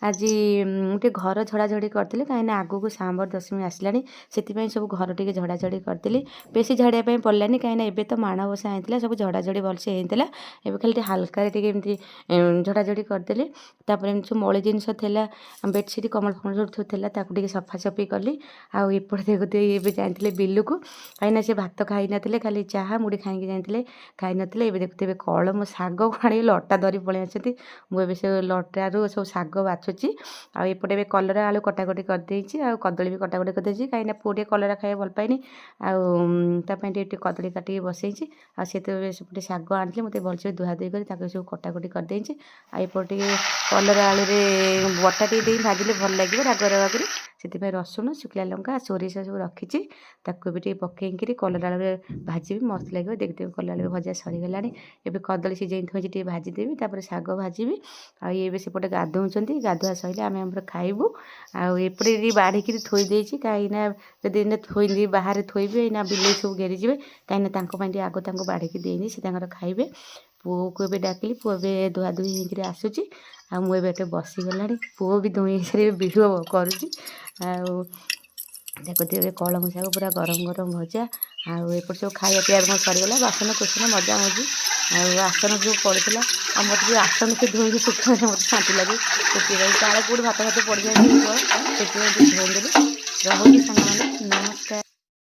आज गोटे घर झड़ाझड़ी करी कहीं आग को सांबर दशमी आसलानी से सब घर टे झड़ाझड़ी करी बेसी झाड़िया पड़लानी कहीं एबे तो माणबसा होता सब झड़ाझड़ी भलसे होता एवं खाली हाल्का एमती झड़ाझड़ी करदेली सब मली जिनस बेडसीट कमल फमल सब थी सफासफी कली आउट देखते ये जाते बिलू को कहीं से भात खाई ना खाली चाहा मुड़ी खाई जाते खाई ना देखते कलम शाग आने लटा धरी पलि आसती मुझे से लटारू सब शाग बाछुची आउटे कलरा आलू कटाकटी करदे आ कदली भी कटाकटी करदे कहीं पुओ कलरा खाई भल पाइनि आपाई कदली काटिक बसई आते शाग आनी मत भलसे धुआ धुई कर सब कटाकटी करदे आईपटे कलरा आलू बटा टे भाजिले भल लगे राग रागर से रसुण शुखला लंका सोरिष सब रखी भी पकईकि कलरा आलू भाजी मस्त लगे देखते कलरा आलू भजा सरीगला एवं कदली सीझे थी भाजीदेवी शाग भाजी आए सेपटे गाधौंट गाधुआ सैले आम खाइबू आउटे बाढ़िकी थोदे कहीं जदि थोई बाहर थोबे ना बिले सब घेरीजे कहीं आग बाढ़िकी देनी से खाइबे पुओ को डाकिली पुओ भी धुआ धुई होकर आसूसी मुझे बसीगला पुओ भी धुई सारे भिड़ करुँच देखते कलम शाग पूरा गरम गरम भजा आउट सब खाया पीया सरीगला बासन कुसन मजा मजी आसन सब पड़ा आ मत भी आसन से धोई सुखा मत शांति लगे काले कौट भात भात पड़ जाए से धोईदेली रही सांग।